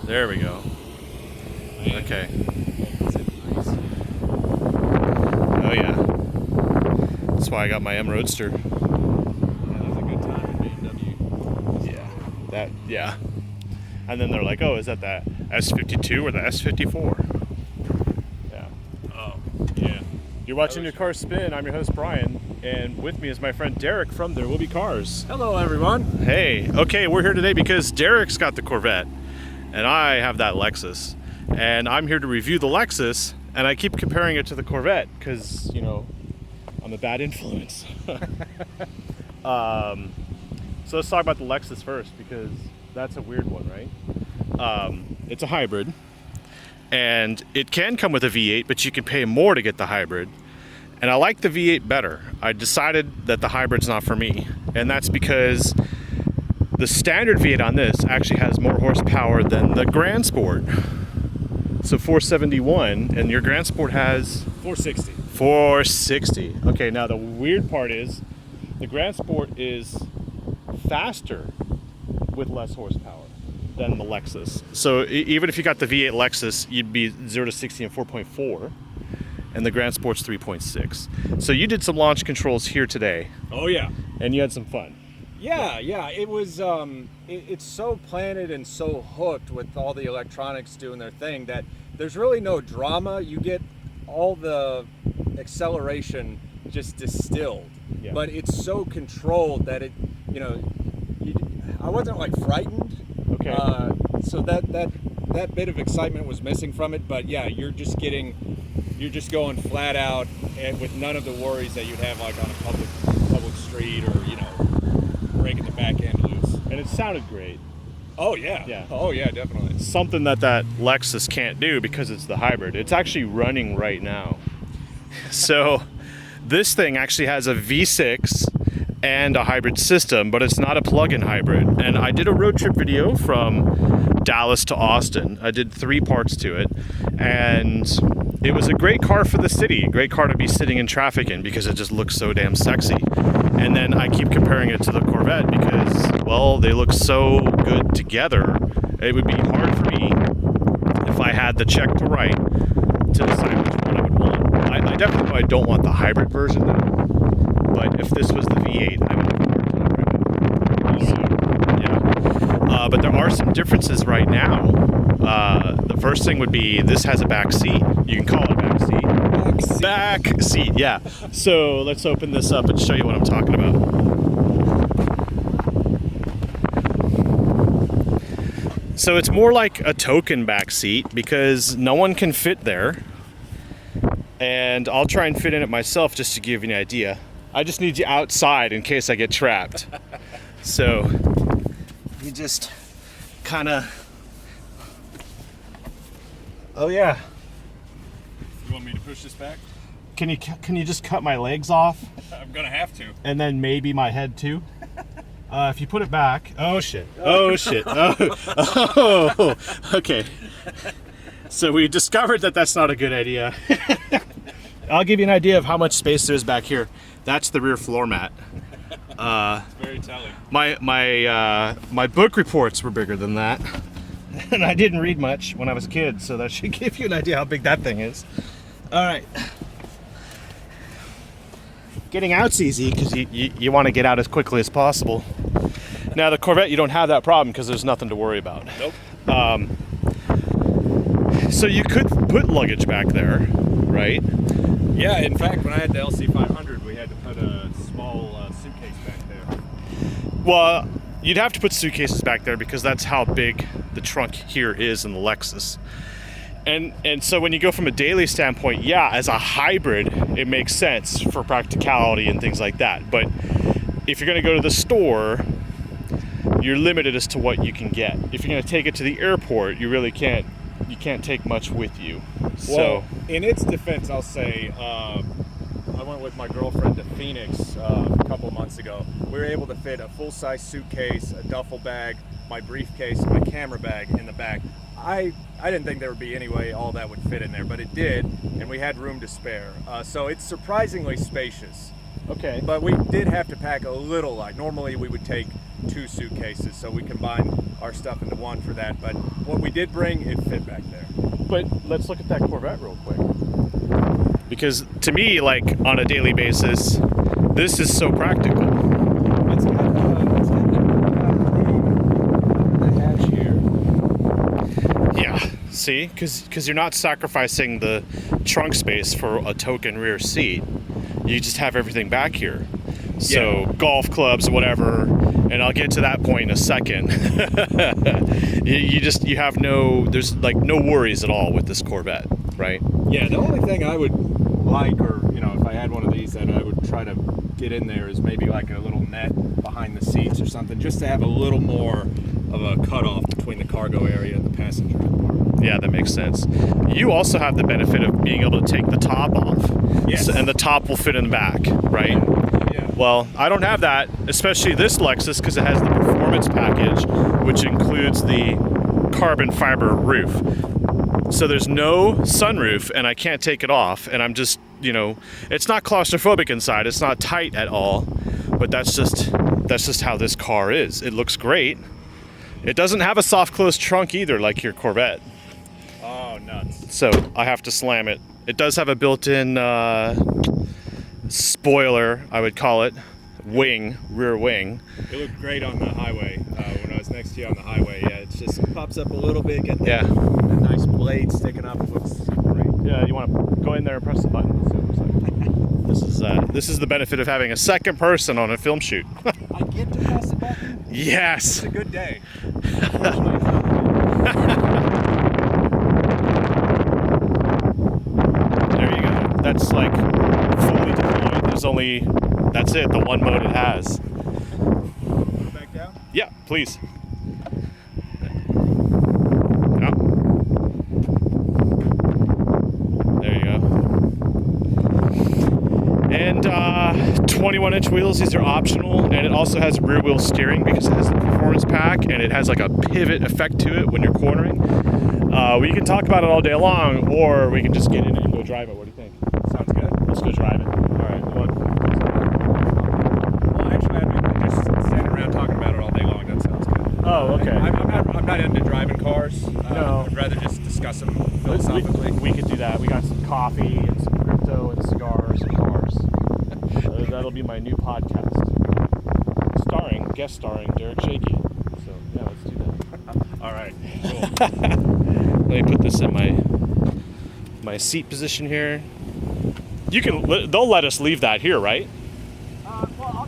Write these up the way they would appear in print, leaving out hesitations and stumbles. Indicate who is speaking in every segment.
Speaker 1: There we go. Okay. Oh yeah. That's why I got my M Roadster.
Speaker 2: Yeah, that was a good time in BMW.
Speaker 1: Yeah. And then they're like, oh, is that the S52 or the S54? Yeah.
Speaker 2: Oh, yeah.
Speaker 1: You're watching Your Car Spin. I'm your host, Brian. And with me is my friend Derek from There Will Be Cars.
Speaker 2: Hello, everyone.
Speaker 1: Hey. Okay, we're here today because Derek's got the Corvette. And I have that Lexus. And I'm here to review the Lexus. And I keep comparing it to the Corvette because, you know, I'm a bad influence. So let's talk about the Lexus first because that's a weird one, right? It's a hybrid. And it can come with a V8, but you can pay more to get the hybrid. And I like the V8 better. I decided that the hybrid's not for me. And that's because the standard V8 on this actually has more horsepower than the GrandSport. So 471, and your GrandSport has
Speaker 2: 460.
Speaker 1: 460. Okay, now the weird part is the GrandSport is faster with less horsepower than the Lexus. So even if you got the V8 Lexus, you'd be 0 to 60 in 4.4, and the GrandSport's 3.6. So you did some launch controls here today.
Speaker 2: Oh, yeah.
Speaker 1: And you had some fun.
Speaker 2: Yeah. It was, it's so planted and so hooked with all the electronics doing their thing that there's really no drama. You get all the acceleration just distilled.
Speaker 1: Yeah.
Speaker 2: But it's so controlled that it, you know, I wasn't like frightened.
Speaker 1: Okay.
Speaker 2: So that bit of excitement was missing from it. But yeah, you're just going flat out and with none of the worries that you'd have like on a public street or, you know, breaking the back end loose.
Speaker 1: And it sounded great.
Speaker 2: Oh yeah.
Speaker 1: Yeah.
Speaker 2: Oh yeah, definitely.
Speaker 1: Something that Lexus can't do because it's the hybrid. It's actually running right now. So this thing actually has a V6 and a hybrid system, but it's not a plug-in hybrid. And I did a road trip video from Dallas to Austin. I did 3 parts to it, and it was a great car for the city, a great car to be sitting in traffic in because it just looks so damn sexy. And then I keep comparing it to the Corvette because, well, they look so good together. It would be hard for me if I had the check to write to decide which one I would want. I definitely don't want the hybrid version though. But if this was the V8, I would have the hybrid. Yeah. But there are some differences right now. The first thing would be this has a back seat. You can call it a back seat. Back seat, yeah. So let's open this up and show you what I'm talking about. So it's more like a token back seat because no one can fit there. And I'll try and fit in it myself just to give you an idea. I just need you outside in case I get trapped. So you just kind of, oh yeah.
Speaker 2: You want me to push this back?
Speaker 1: Can you just cut my legs off?
Speaker 2: I'm gonna have to.
Speaker 1: And then maybe my head too? If you put it back, oh shit, oh, okay. So we discovered that that's not a good idea. I'll give you an idea of how much space there is back here. That's the rear floor mat.
Speaker 2: It's very telling.
Speaker 1: My book reports were bigger than that. And I didn't read much when I was a kid, so that should give you an idea how big that thing is. All right. Getting out's easy because you want to get out as quickly as possible. Now the Corvette, you don't have that problem because there's nothing to worry about.
Speaker 2: Nope.
Speaker 1: So you could put luggage back there, right?
Speaker 2: Yeah, in fact, when I had the LC500, we had to put a small suitcase back there.
Speaker 1: Well, you'd have to put suitcases back there because that's how big the trunk here is in the Lexus. And so when you go from a daily standpoint, yeah, as a hybrid, it makes sense for practicality and things like that. But if you're going to go to the store, you're limited as to what you can get. If you're going to take it to the airport, you really can't. You can't take much with you.
Speaker 2: Well, in its defense, I'll say I went with my girlfriend to Phoenix a couple months ago. We were able to fit a full-size suitcase, a duffel bag, my briefcase, and my camera bag in the back. I didn't think there would be any way all that would fit in there, but it did, and we had room to spare. So it's surprisingly spacious.
Speaker 1: Okay.
Speaker 2: But we did have to pack a little light. Normally we would take 2 suitcases, so we combined our stuff into one for that. But what we did bring, it fit back there.
Speaker 1: But let's look at that Corvette real quick. Because to me, like on a daily basis, this is so practical.
Speaker 2: It's got the hatch here.
Speaker 1: Yeah, see? Because you're not sacrificing the trunk space for a token rear seat. You just have everything back here. So golf clubs, whatever, and I'll get to that point in a second. you have there's like no worries at all with this Corvette, right?
Speaker 2: Yeah, the only thing I would like, or if I had one of these that I would try to get in there, is maybe like a little net behind the seats or something, just to have a little more of a cutoff between the cargo area and the passenger compartment.
Speaker 1: Yeah, that makes sense. You also have the benefit of being able to take the top off.
Speaker 2: Yes.
Speaker 1: And the top will fit in the back, right?
Speaker 2: Yeah.
Speaker 1: Well, I don't have that, especially this Lexus, because it has the performance package, which includes the carbon fiber roof. So there's no sunroof, and I can't take it off, and I'm just, it's not claustrophobic inside. It's not tight at all, but that's just how this car is. It looks great. It doesn't have a soft close trunk either, like your Corvette.
Speaker 2: Oh, nuts.
Speaker 1: So I have to slam it. It does have a built-in spoiler, I would call it, rear wing.
Speaker 2: It looked great on the highway. When I was next to you on the highway, yeah, it just pops up a little bit, get
Speaker 1: Yeah.
Speaker 2: a nice blade sticking up. It looks great.
Speaker 1: Yeah, you want to go in there and press the button. Let's see what it looks like. This is the benefit of having a second person on a film shoot.
Speaker 2: I get to press the button?
Speaker 1: Yes.
Speaker 2: It's a good day.
Speaker 1: There you go. That's like fully deployed. That's it, the one mode it has.
Speaker 2: Back down?
Speaker 1: Yeah, please. Yeah. There you go. And 21-inch wheels, these are optional, and it also has rear wheel steering because it has the performance pack, and it has like a pivot effect to it when you're cornering. We can talk about it all day long, or we can just get in it and go drive it. What do you think?
Speaker 2: Sounds good.
Speaker 1: Let's go drive it. All right.
Speaker 2: Well, actually, I'd be just standing around talking about it all day long. That sounds good.
Speaker 1: Oh, okay.
Speaker 2: I'm not into driving cars.
Speaker 1: No.
Speaker 2: I'd rather just discuss them philosophically.
Speaker 1: We could do that. We got some coffee and some crypto and cigars and cars. That'll be my new podcast. Guest starring Derek Shaky. So, yeah, let's do that.
Speaker 2: All right. Cool.
Speaker 1: Let me put this in my seat position here. They'll let us leave that here, right?
Speaker 2: Well, I'll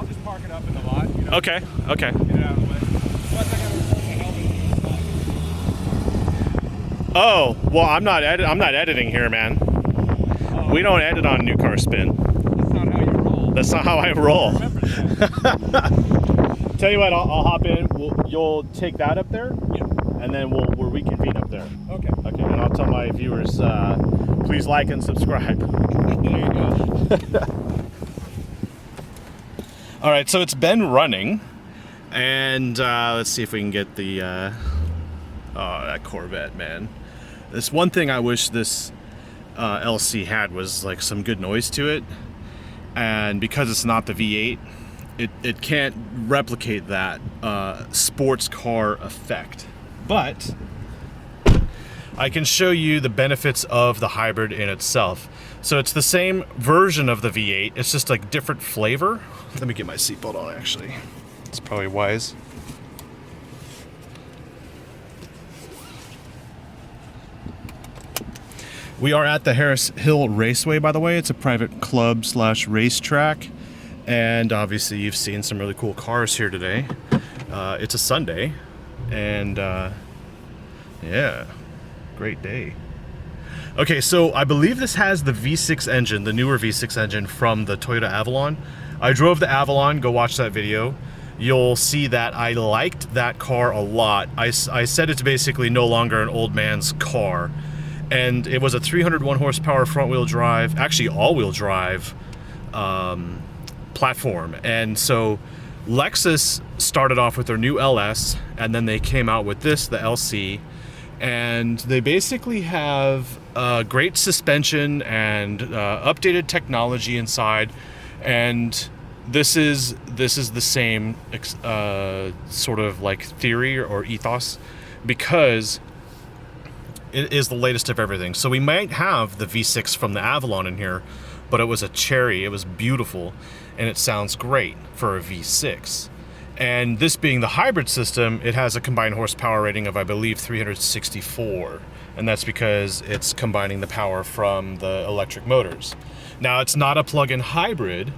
Speaker 2: just park it up in the lot.
Speaker 1: Okay.
Speaker 2: Get it out of the way. Plus, I gotta return the helmet inside.
Speaker 1: Oh, well, I'm not editing here, man.
Speaker 2: Oh,
Speaker 1: We don't edit on New Car Spin.
Speaker 2: That's not how you roll.
Speaker 1: That's not how I roll.
Speaker 2: Remember that.
Speaker 1: Tell you what, I'll hop in. You'll take that up there,
Speaker 2: Yeah.
Speaker 1: and then we'll reconvene up there.
Speaker 2: Okay.
Speaker 1: Okay, and I'll tell my viewers, please like and subscribe.
Speaker 2: There you go.
Speaker 1: All right, so it's been running, and let's see if we can get the that Corvette, man. This one thing I wish this LC had was like some good noise to it, and because it's not the V8, it can't replicate that sports car effect. But I can show you the benefits of the hybrid in itself. So it's the same version of the V8, it's just like different flavor. Let me get my seatbelt on, actually. It's probably wise. We are at the Harris Hill Raceway, by the way. It's a private club / racetrack. And obviously you've seen some really cool cars here today. It's a Sunday, and yeah, great day. Okay, so I believe this has the V6 engine, the newer V6 engine from the Toyota Avalon. I drove the Avalon, go watch that video. You'll see that I liked that car a lot. I said it's basically no longer an old man's car. And it was a 301 horsepower front wheel drive, actually all wheel drive platform. And so Lexus started off with their new LS, and then they came out with this, the LC, and they basically have great suspension and updated technology inside, and this is the same sort of like theory or ethos, because it is the latest of everything. So we might have the V6 from the Avalon in here, but it was a cherry. It was beautiful, and it sounds great for a V6. And this being the hybrid system, it has a combined horsepower rating of, I believe, 364. And that's because it's combining the power from the electric motors. Now, it's not a plug-in hybrid,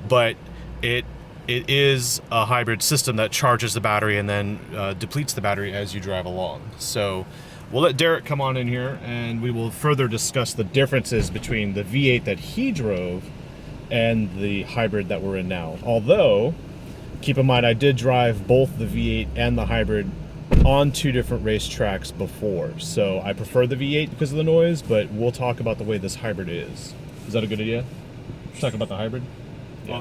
Speaker 1: but it is a hybrid system that charges the battery and then depletes the battery as you drive along. So we'll let Derek come on in here, and we will further discuss the differences between the V8 that he drove and the hybrid that we're in now. Although, keep in mind, I did drive both the V8 and the hybrid on 2 different racetracks before. So I prefer the V8 because of the noise, but we'll talk about the way this hybrid is. Is that a good idea? Talk about the hybrid?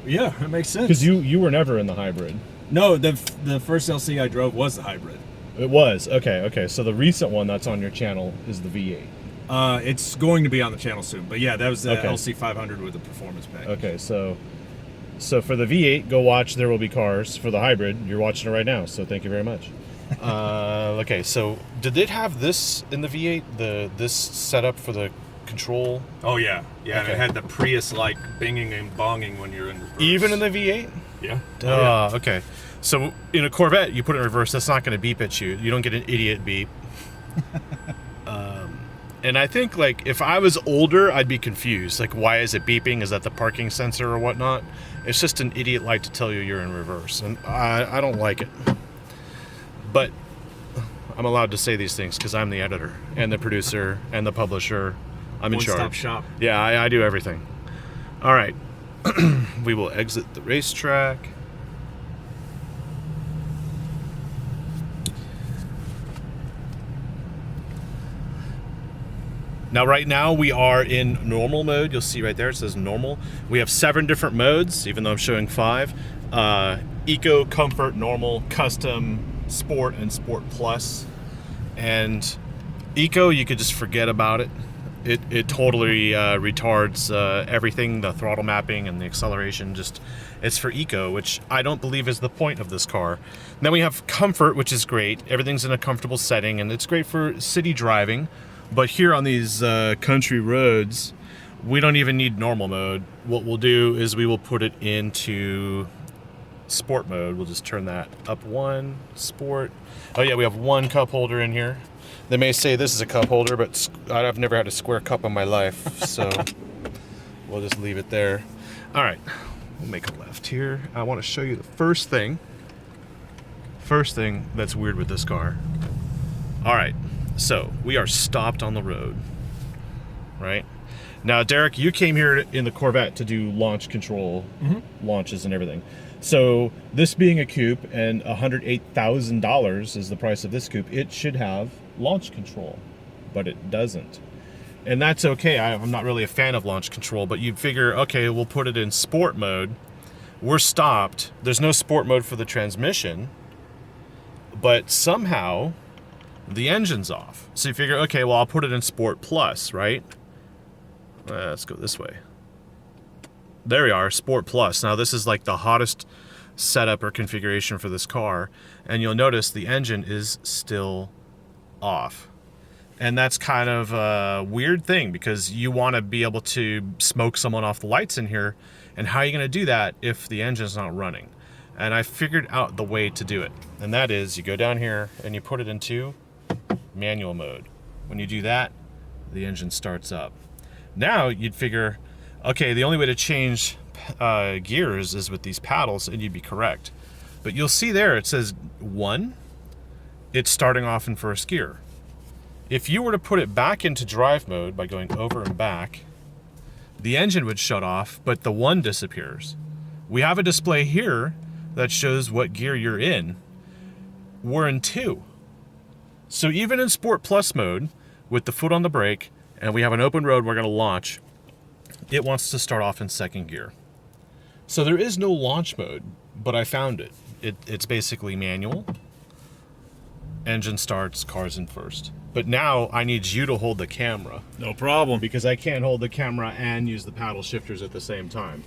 Speaker 3: Yeah, that makes sense.
Speaker 1: Because you were never in the hybrid.
Speaker 3: No, the first LC I drove was the hybrid.
Speaker 1: It was? Okay. So the recent one that's on your channel is the V8.
Speaker 3: It's going to be on the channel soon. But yeah, that was the
Speaker 1: Okay.
Speaker 3: LC500 with the performance pack.
Speaker 1: Okay, so for the V8, go watch There Will Be Cars. For the hybrid, you're watching it right now, so thank you very much. Okay, so did it have this in the V8? This setup for the control?
Speaker 3: Oh yeah, yeah.
Speaker 1: Okay.
Speaker 3: And it had the Prius-like binging and bonging when you're in reverse.
Speaker 1: Even in the V8?
Speaker 3: Yeah.
Speaker 1: Okay. So in a Corvette, you put it in reverse, that's not going to beep at you. You don't get an idiot beep. And I think, like, if I was older, I'd be confused. Like, why is it beeping? Is that the parking sensor or whatnot? It's just an idiot light to tell you you're in reverse. And I don't like it. But I'm allowed to say these things because I'm the editor and the producer and the publisher. I'm in charge.
Speaker 3: One-stop shop.
Speaker 1: Yeah, I do everything. All right. We will exit the racetrack. Now, right now, we are in normal mode. You'll see right there, it says normal. We have 7 different modes, even though I'm showing 5. Eco, Comfort, Normal, Custom, Sport, and Sport Plus. And Eco, you could just forget about it. It totally retards everything, the throttle mapping and the acceleration. It's for Eco, which I don't believe is the point of this car. Then we have Comfort, which is great. Everything's in a comfortable setting, and it's great for city driving. But here on these country roads, we don't even need normal mode. What we'll do is we will put it into sport mode. We'll just turn that up 1, sport. Oh yeah, we have 1 cup holder in here. They may say this is a cup holder, but I've never had a square cup in my life, so we'll just leave it there. All right, we'll make a left here. I want to show you the first thing that's weird with this car. All right. So we are stopped on the road, right? Now, Derek, you came here in the Corvette to do launch control, launches and everything. So this being a coupe and $108,000 is the price of this coupe, it should have launch control, but it doesn't. And that's okay. I'm not really a fan of launch control, but you figure, okay, we'll put it in sport mode. We're stopped. There's no sport mode for the transmission, but somehow the engine's off. So you figure, okay, well, I'll put it in Sport Plus, right? Let's go this way. There we are, Sport Plus. Now this is like the hottest setup or configuration for this car. And you'll notice the engine is still off. And that's kind of a weird thing because you want to be able to smoke someone off the lights in here. And how are you going to do that if the engine's not running? And I figured out the way to do it. And that is you go down here and you put it into manual mode. When you do that, the engine starts up. Now you'd figure, okay, the only way to change gears is with these paddles, and you'd be correct. But you'll see there it says 1, it's starting off in first gear. If you were to put it back into drive mode by going over and back, the engine would shut off, but the 1 disappears. We have a display here that shows what gear you're in. We're in 2. So even in Sport Plus mode, with the foot on the brake, and we have an open road we're going to launch, it wants to start off in 2nd gear. So there is no launch mode, but I found it. It's basically manual. Engine starts, car's in first. But now I need you to hold the camera.
Speaker 3: No problem.
Speaker 1: Because I can't hold the camera and use the paddle shifters at the same time.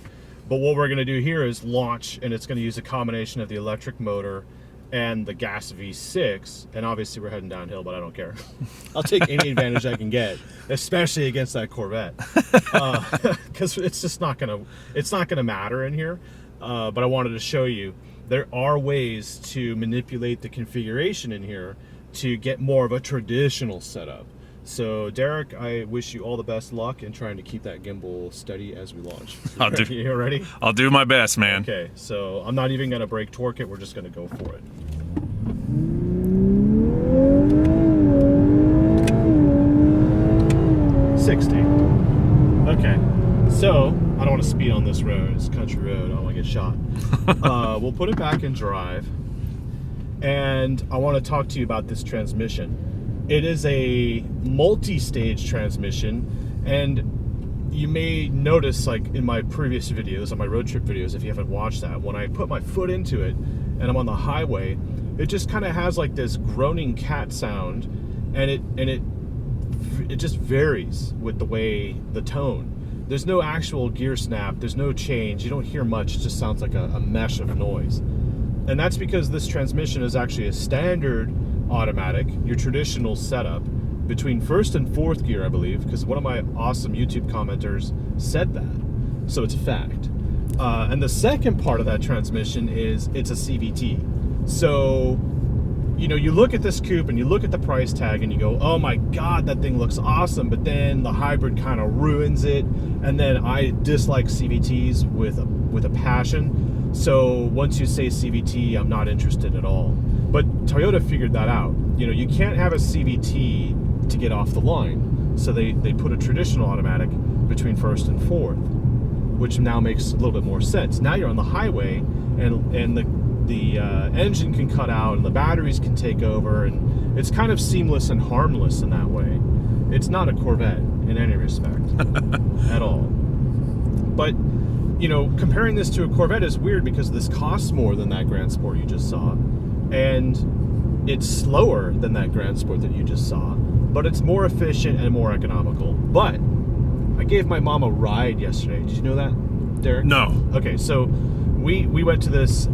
Speaker 1: But what we're going to do here is launch, and it's going to use a combination of the electric motor and the gas V6. And obviously we're heading downhill, but I don't care. I'll take any advantage I can get, especially against that Corvette, because it's just not going to matter in here. But I wanted to show you there are ways to manipulate the configuration in here to get more of a traditional setup. So Derek, I wish you all the best luck in trying to keep that gimbal steady as we launch. You ready?
Speaker 3: I'll do my best, man.
Speaker 1: Okay, so I'm not even gonna brake torque it, we're just gonna go for it. Okay, so I don't want to speed on this road. It's a country road. I don't want to get shot. We'll put it back in drive, and I want to talk to you about this transmission. It is a multi-stage transmission, and you may notice, like in my previous videos, on my road trip videos, if you haven't watched that, when I put my foot into it and I'm on the highway, it just kind of has like this groaning cat sound, and it just varies with the way, the tone. There's no actual gear snap, there's no change, you don't hear much, it just sounds like a mesh of noise. And that's because this transmission is actually a standard automatic, your traditional setup, between first and fourth gear, I believe, because one of my awesome YouTube commenters said that, so it's a fact. And the second part of that transmission is it's a CVT. So, you know, you look at this coupe and you look at the price tag and you go, oh my God, that thing looks awesome, but then the hybrid kind of ruins it. And then I dislike CVTs with a passion. So once you say CVT, I'm not interested at all. But Toyota figured that out. You know, you can't have a CVT to get off the line. So they put a traditional automatic between first and fourth, which now makes a little bit more sense. Now you're on the highway, and the engine can cut out and the batteries can take over, and it's kind of seamless and harmless in that way. It's not a Corvette in any respect at all. But, you know, comparing this to a Corvette is weird because this costs more than that GrandSport you just saw, and it's slower than that GrandSport that you just saw, but it's more efficient and more economical. But I gave my mom a ride yesterday. Did you know that, Derek?
Speaker 3: No.
Speaker 1: Okay, so we went to this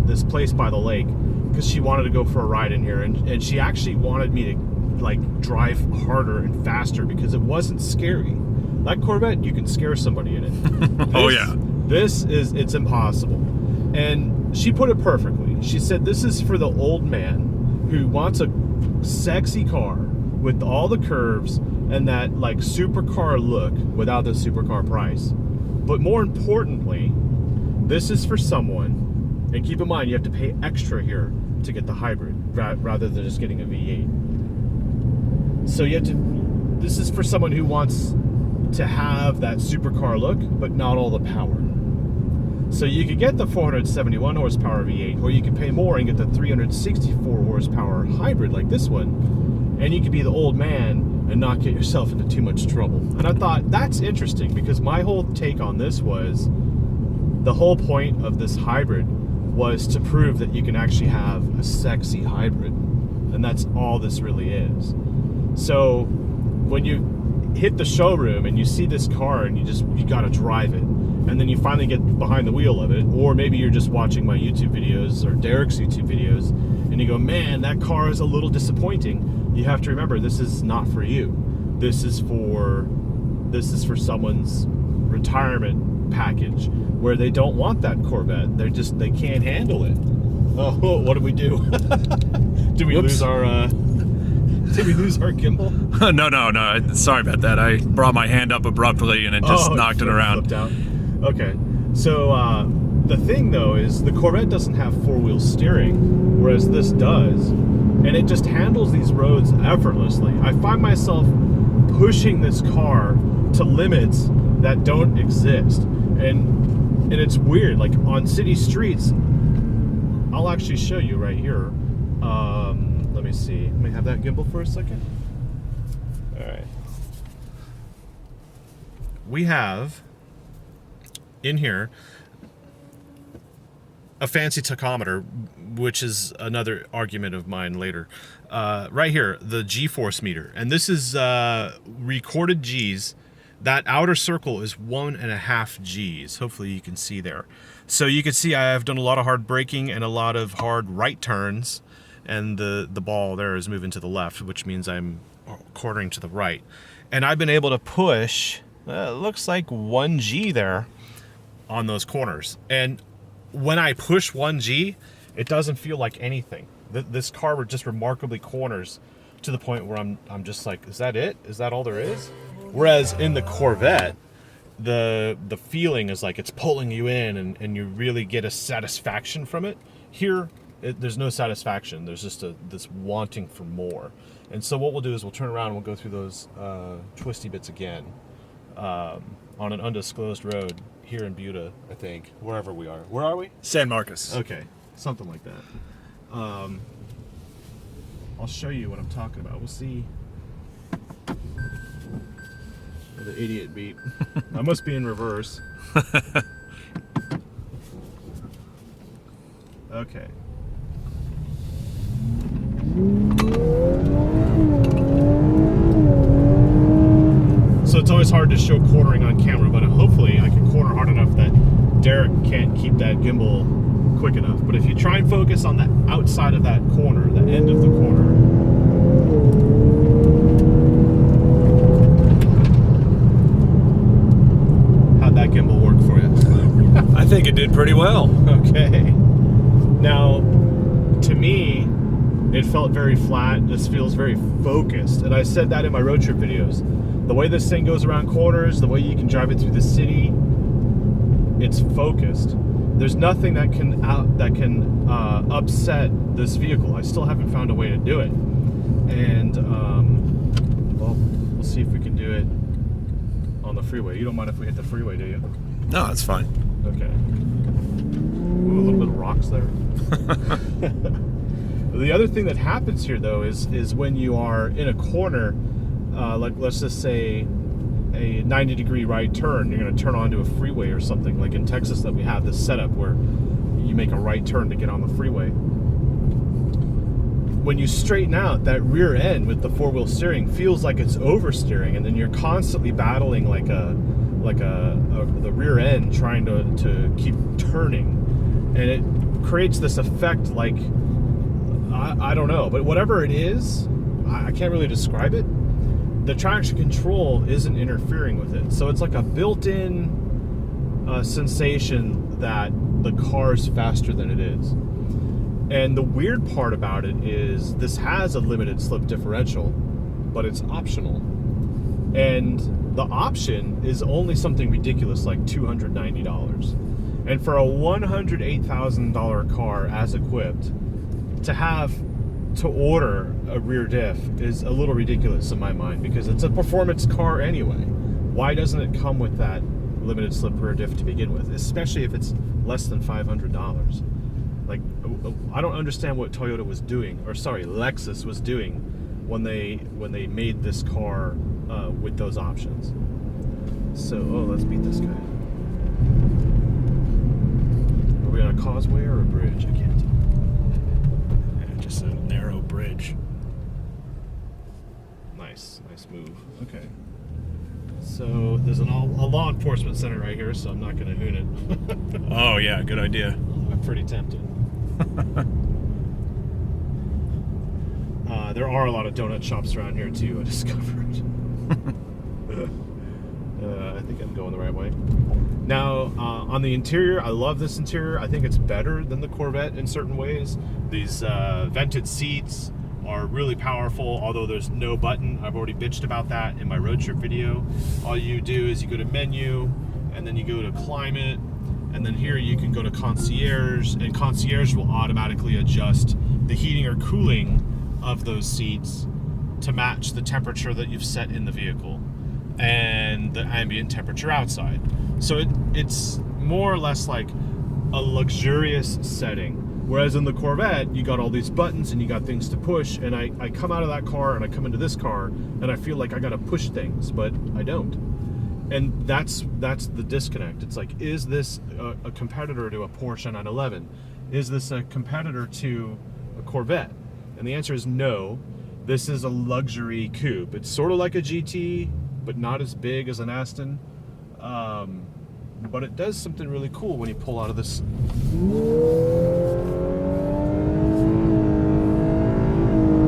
Speaker 1: this place by the lake because she wanted to go for a ride in here, and she actually wanted me to like drive harder and faster because it wasn't scary. That Corvette, you can scare somebody in it.
Speaker 3: Oh yeah.
Speaker 1: It's impossible. And she put it perfectly. She said this is for the old man who wants a sexy car with all the curves and that like supercar look without the supercar price. But more importantly, this is for someone, and keep in mind you have to pay extra here to get the hybrid rather than just getting a V8. So you have to, this is for someone who wants to have that supercar look but not all the power. So you could get the 471 horsepower V8, or you could pay more and get the 364 horsepower hybrid like this one, and you could be the old man and not get yourself into too much trouble. And I thought that's interesting because my whole take on this was the whole point of this hybrid was to prove that you can actually have a sexy hybrid, and that's all this really is. So when you hit the showroom and you see this car and you gotta drive it, and then you finally get behind the wheel of it, or maybe you're just watching my YouTube videos or Derek's YouTube videos and you go, man, that car is a little disappointing. You have to remember, this is not for you. This is for someone's retirement package where they don't want that Corvette. They can't handle it. Oh, what did we do? Did we lose our gimbal?
Speaker 3: No. Sorry about that. I brought my hand up abruptly and it just knocked it around.
Speaker 1: Out. Okay. So the thing though is the Corvette doesn't have four-wheel steering, whereas this does, and it just handles these roads effortlessly. I find myself pushing this car to limits that don't exist, and it's weird. Like on city streets, I'll actually show you right here. Let me see. Let me have that gimbal for a second. All right. We have in here a fancy tachometer, which is another argument of mine later. Right here, the G-force meter, and this is recorded G's That outer circle is 1.5 Gs. Hopefully you can see there. So you can see I have done a lot of hard braking and a lot of hard right turns, and the ball there is moving to the left, which means I'm quartering to the right. And I've been able to push, it looks like 1 G there on those corners. And when I push 1 G, it doesn't feel like anything. This car just remarkably corners to the point where I'm just like, is that it? Is that all there is? Whereas in the Corvette, the feeling is like it's pulling you in, and you really get a satisfaction from it. Here, there's no satisfaction. There's just this wanting for more. And so what we'll do is we'll turn around and we'll go through those twisty bits again on an undisclosed road here in Buda, I think, wherever we are. Where are we?
Speaker 3: San Marcos.
Speaker 1: Okay, something like that. I'll show you what I'm talking about. We'll see. The idiot beep. I must be in reverse. Okay. So it's always hard to show quartering on camera, but hopefully I can quarter hard enough that Derek can't keep that gimbal quick enough. But if you try and focus on the outside of that corner, the end of the corner, how'd that gimbal work for you?
Speaker 3: I think it did pretty well.
Speaker 1: Okay. Now, to me, it felt very flat. This feels very focused. And I said that in my road trip videos. The way this thing goes around corners, the way you can drive it through the city, it's focused. There's nothing that can upset this vehicle. I still haven't found a way to do it. And, well, we'll see if we can do it on the freeway. You don't mind if we hit the freeway, do you?
Speaker 3: No, it's fine.
Speaker 1: Okay. Ooh, a little bit of rocks there. The other thing that happens here, though, is when you are in a corner, like let's just say a 90-degree right turn, you're going to turn onto a freeway or something. Like in Texas, that we have this setup where you make a right turn to get on the freeway. When you straighten out, that rear end with the four-wheel steering feels like it's oversteering, and then you're constantly battling the rear end trying to keep turning, and it creates this effect like I don't know, but whatever it is, I can't really describe it. The traction control isn't interfering with it, so it's like a built-in sensation that the car's faster than it is. And the weird part about it is this has a limited slip differential, but it's optional. And the option is only something ridiculous like $290. And for a $108,000 car as equipped, to order a rear diff is a little ridiculous in my mind, because it's a performance car anyway. Why doesn't it come with that limited slip rear diff to begin with, especially if it's less than $500? Like, I don't understand what Toyota was doing, or sorry, Lexus was doing when they made this car with those options. So, let's beat this guy. Are we on a causeway or a bridge? I can't tell.
Speaker 3: Just a narrow bridge.
Speaker 1: Nice move. Okay. So there's a law enforcement center right here, so I'm not going to hoon it.
Speaker 3: Oh yeah, good idea.
Speaker 1: I'm pretty tempted. There are a lot of donut shops around here too, I discovered. I think I'm going the right way. Now, on the interior, I love this interior. I think it's better than the Corvette in certain ways. These vented seats are really powerful, although there's no button. I've already bitched about that in my road trip video. All you do is you go to menu, and then you go to climate, and then here you can go to concierge, and concierge will automatically adjust the heating or cooling of those seats to match the temperature that you've set in the vehicle and the ambient temperature outside. So it's more or less like a luxurious setting. Whereas in the Corvette, you got all these buttons and you got things to push, and I come out of that car and I come into this car and I feel like I gotta push things, but I don't. And that's the disconnect. It's like, is this a competitor to a Porsche 911? Is this a competitor to a Corvette? And the answer is no. This is a luxury coupe. It's sort of like a GT, but not as big as an Aston. But it does something really cool when you pull out of this.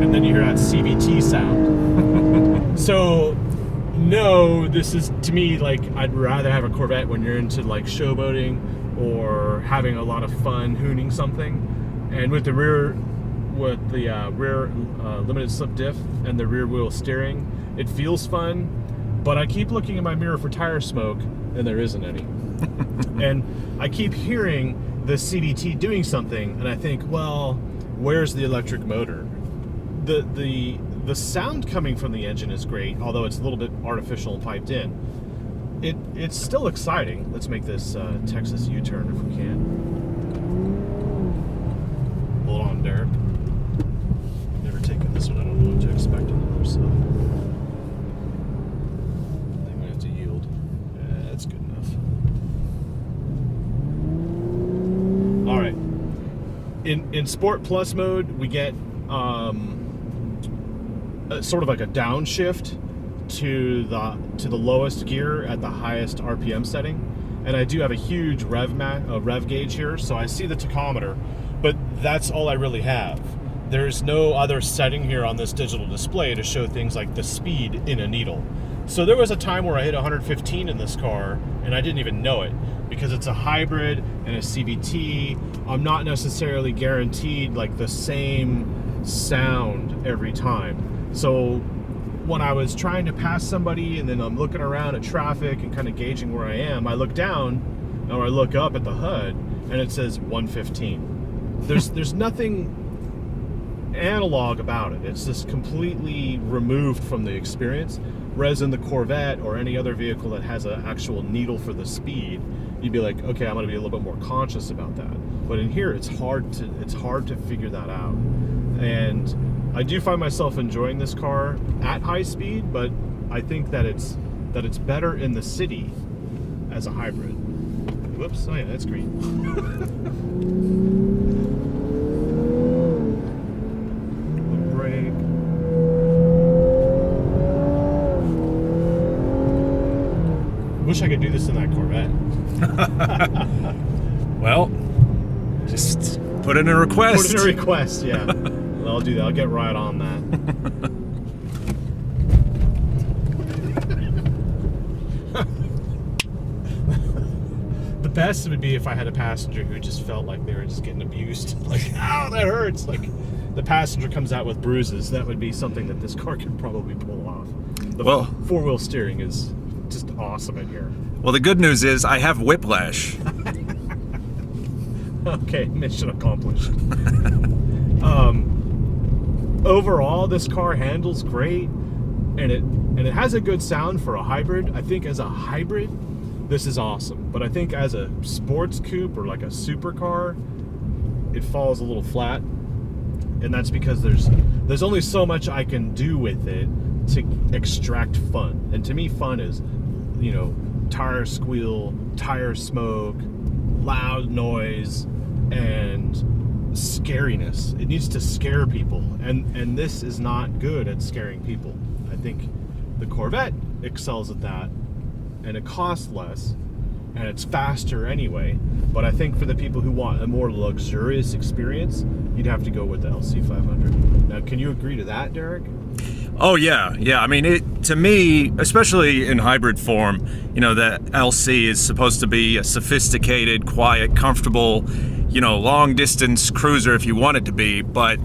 Speaker 1: And then you hear that CVT sound. So, no, this is, to me, like, I'd rather have a Corvette when you're into, like, showboating or having a lot of fun hooning something. And with the rear limited slip diff and the rear wheel steering, it feels fun. But I keep looking in my mirror for tire smoke, and there isn't any. And I keep hearing the CVT doing something, and I think, well, where's the electric motor? The sound coming from the engine is great, although it's a little bit artificial and piped in. It's still exciting. Let's make this Texas U-turn if we can. Hold on, Derek. I've never taken this one. I don't know what to expect on the other side. I think we have to yield. Yeah, that's good enough. All right. In Sport Plus mode, we get sort of like a downshift to the lowest gear at the highest RPM setting, and I do have a huge rev gauge here, so I see the tachometer, but that's all I really have. There's no other setting here on this digital display to show things like the speed in a needle. So there was a time where I hit 115 in this car, and I didn't even know it, because it's a hybrid and a CVT. I'm not necessarily guaranteed like the same sound every time. So when I was trying to pass somebody and then I'm looking around at traffic and kind of gauging where I am, I look down or I look up at the HUD and it says 115. There's nothing analog about it. It's just completely removed from the experience. Whereas in the Corvette or any other vehicle that has an actual needle for the speed, you'd be like, okay, I'm going to be a little bit more conscious about that. But in here, it's hard to figure that out. And I do find myself enjoying this car at high speed, but I think that it's better in the city as a hybrid. Whoops! Oh yeah, that's green. Brake. Wish I could do this in that Corvette.
Speaker 3: Well, just put in a request.
Speaker 1: Put in a request, yeah. I'll do that. I'll get right on that. The best would be if I had a passenger who just felt like they were just getting abused. Like, ow, that hurts. Like, the passenger comes out with bruises. That would be something that this car could probably pull off. The four-wheel steering is just awesome in here.
Speaker 3: Well, the good news is I have whiplash.
Speaker 1: Okay, mission accomplished. Overall, this car handles great, and it has a good sound for a hybrid. I think as a hybrid, this is awesome. But I think as a sports coupe or like a supercar, it falls a little flat, and that's because there's only so much I can do with it to extract fun. And to me, fun is, you know, tire squeal, tire smoke, loud noise, and scariness. It needs to scare people, and this is not good at scaring people. I think the Corvette excels at that, and it costs less, and it's faster anyway. But I think for the people who want a more luxurious experience, you'd have to go with the LC500. Now, can you agree to that, Derek?
Speaker 3: Oh yeah. I mean, to me, especially in hybrid form, you know, the LC is supposed to be a sophisticated, quiet, comfortable, you know, long distance cruiser if you want it to be, but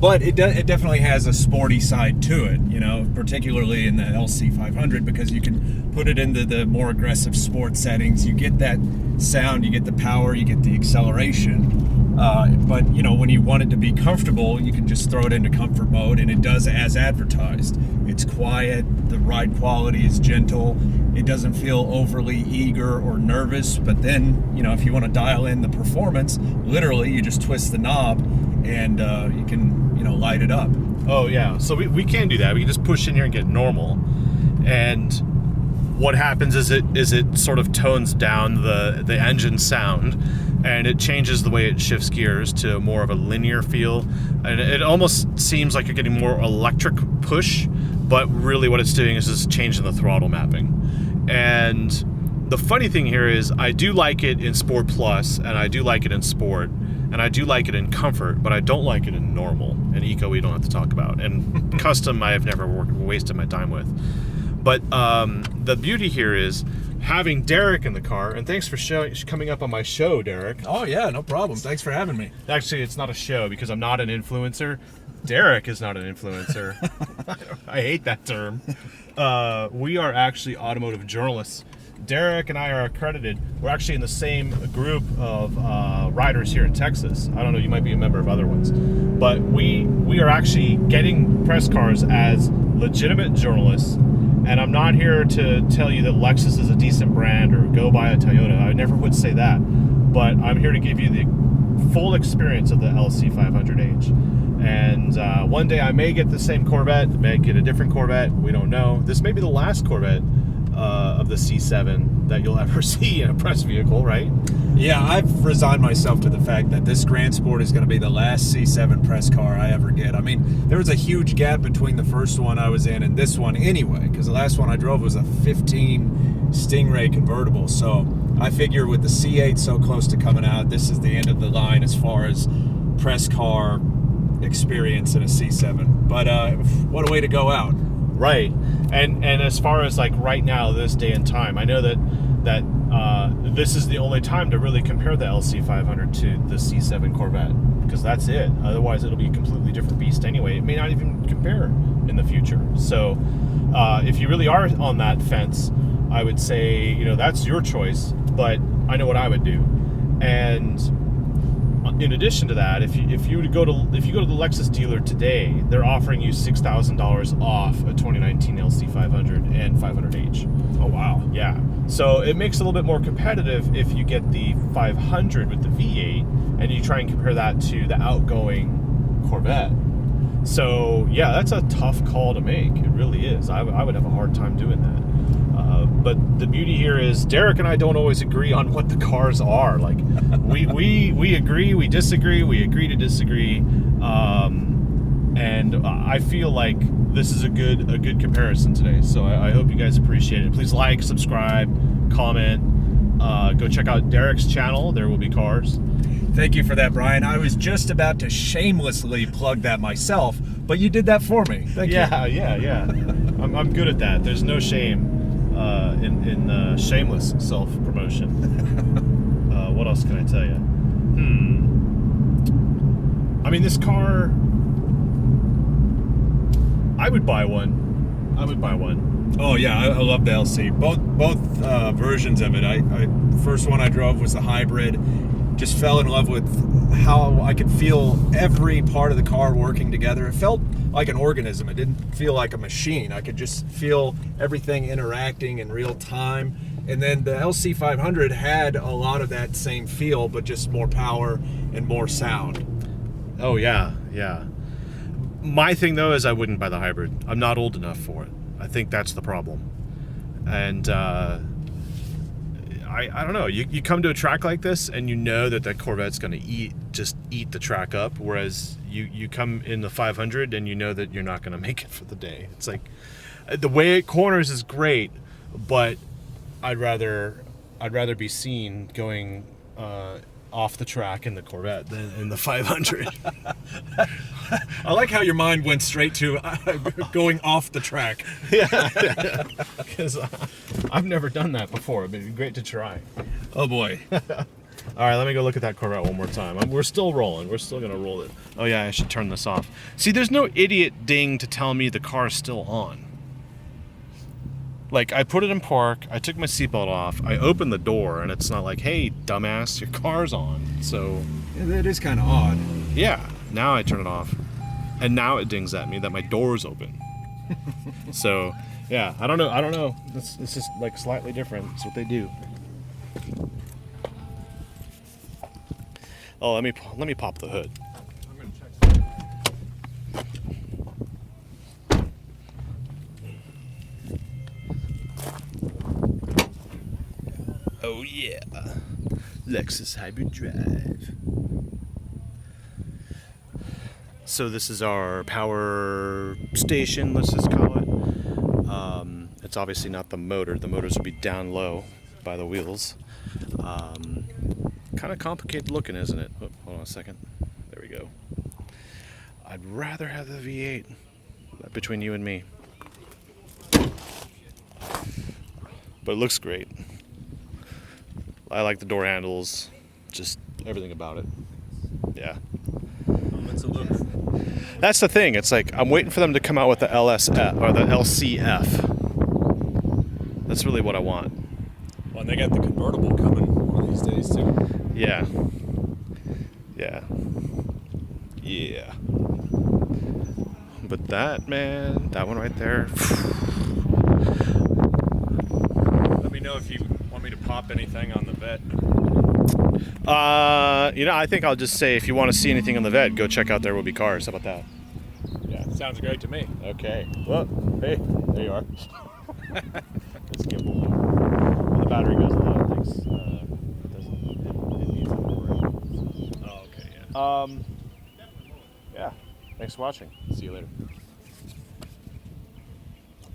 Speaker 3: it definitely has a sporty side to it, you know, particularly in the LC500, because you can put it into the more aggressive sport settings. You get that sound, you get the power, you get the acceleration. But, you know, when you want it to be comfortable, you can just throw it into comfort mode, and it does as advertised. It's quiet, the ride quality is gentle, it doesn't feel overly eager or nervous. But then, you know, if you want to dial in the performance, literally you just twist the knob and you can, you know, light it up.
Speaker 1: Oh yeah, so we can do that. We can just push in here and get normal, and what happens is it sort of tones down the engine sound, and it changes the way it shifts gears to more of a linear feel, and it almost seems like you're getting more electric push, but really what it's doing is just changing the throttle mapping. And the funny thing here is I do like it in Sport Plus, and I do like it in Sport, and I do like it in Comfort, but I don't like it in Normal. And Eco we don't have to talk about. And Custom I have never wasted my time with. But the beauty here is having Derek in the car, and thanks for coming up on my show, Derek.
Speaker 3: Oh yeah, no problem. Thanks for having me.
Speaker 1: Actually, it's not a show because I'm not an influencer. Derek is not an influencer. I hate that term. We are actually automotive journalists. Derek and I are accredited. We're actually in the same group of riders here in Texas. I don't know, you might be a member of other ones. But we are actually getting press cars as legitimate journalists. And I'm not here to tell you that Lexus is a decent brand or go buy a Toyota. I never would say that. But I'm here to give you the full experience of the LC500h. And one day I may get the same Corvette, may get a different Corvette. We don't know. This may be the last Corvette of the C7 that you'll ever see in a press vehicle, right?
Speaker 3: Yeah, I've resigned myself to the fact that this GrandSport is going to be the last C7 press car I ever get. I mean, there was a huge gap between the first one I was in and this one anyway, because the last one I drove was a 15 Stingray convertible. So I figure with the C8 so close to coming out, this is the end of the line as far as press car experience in a C7. But what a way to go out.
Speaker 1: Right. And as far as like right now, this day and time, I know that this is the only time to really compare the LC500 to the C7 Corvette, because that's it. Otherwise, it'll be a completely different beast anyway. It may not even compare in the future. So if you really are on that fence, I would say, you know, that's your choice, but I know what I would do. And in addition to that, if you go to the Lexus dealer today, they're offering you $6,000 off a 2019 LC500 and 500h.
Speaker 3: Oh wow!
Speaker 1: Yeah, so it makes it a little bit more competitive if you get the 500 with the V8 and you try and compare that to the outgoing Corvette. So yeah, that's a tough call to make. It really is. I would have a hard time doing that. But the beauty here is Derek and I don't always agree on what the cars are. Like we agree, we disagree, we agree to disagree, and I feel like this is a good comparison today. So I hope you guys appreciate it. Please like, subscribe, comment. Go check out Derek's channel. There will be cars.
Speaker 3: Thank you for that, Brian. I was just about to shamelessly plug that myself, but you did that for me. Thank you.
Speaker 1: Yeah. I'm good at that. There's no shame in shameless self-promotion. What else can I tell you? I mean, this car, I would buy one.
Speaker 3: Oh yeah, I love the LC. Both versions of it. I first one I drove was the hybrid. Just fell in love with how I could feel every part of the car working together. It felt like an organism. It didn't feel like a machine. I could just feel everything interacting in real time. And then the LC500 had a lot of that same feel, but just more power and more sound.
Speaker 1: Oh yeah. My thing though is I wouldn't buy the hybrid. I'm not old enough for it. I think that's the problem. And I don't know. You come to a track like this and you know that Corvette's going to eat the track up, whereas you come in the 500 and you know that you're not going to make it for the day. It's like the way it corners is great, but I'd rather be seen going off the track in the Corvette than in the 500.
Speaker 3: I like how your mind went straight to going off the track.
Speaker 1: Yeah, because I've never done that before. It'd be great to try.
Speaker 3: Oh boy.
Speaker 1: All right, let me go look at that Corvette one more time. We're still rolling. We're still gonna roll it. Oh yeah, I should turn this off. See, there's no idiot ding to tell me the car's still on. Like, I put it in park, I took my seatbelt off, I opened the door, and it's not like, hey, dumbass, your car's on. So
Speaker 3: It is kind of odd.
Speaker 1: yeah, now I turn it off, and now it dings at me that my door's open. So yeah, I don't know. It's just like slightly different. It's what they do. Oh, let me pop the hood.
Speaker 3: I'm gonna check.
Speaker 1: Oh yeah, Lexus Hybrid Drive. So this is our power station, let's just call it. It's obviously not the motor. The motors will be down low by the wheels. Kind of complicated looking, isn't it? Oh, hold on a second. There we go. I'd rather have the V8 between you and me. But it looks great. I like the door handles, just everything about it. Yeah.
Speaker 3: It's a look.
Speaker 1: That's the thing. It's like I'm waiting for them to come out with the LSF or the LCF. That's really what I want.
Speaker 3: Well, and they got the convertible coming one of these days too.
Speaker 1: Yeah. Yeah. Yeah. But that, man, that one right there.
Speaker 2: Let me know if you want me to pop anything on the vet.
Speaker 1: I think I'll just say if you want to see anything on the vet, go check out There Will Be Cars. How about that?
Speaker 2: Yeah, sounds great to me.
Speaker 1: Okay. Well, hey, there you are. Let's give it when the battery goes low, it thinks it needs it.
Speaker 2: Oh, okay, yeah.
Speaker 1: Yeah. Thanks for watching. See you later.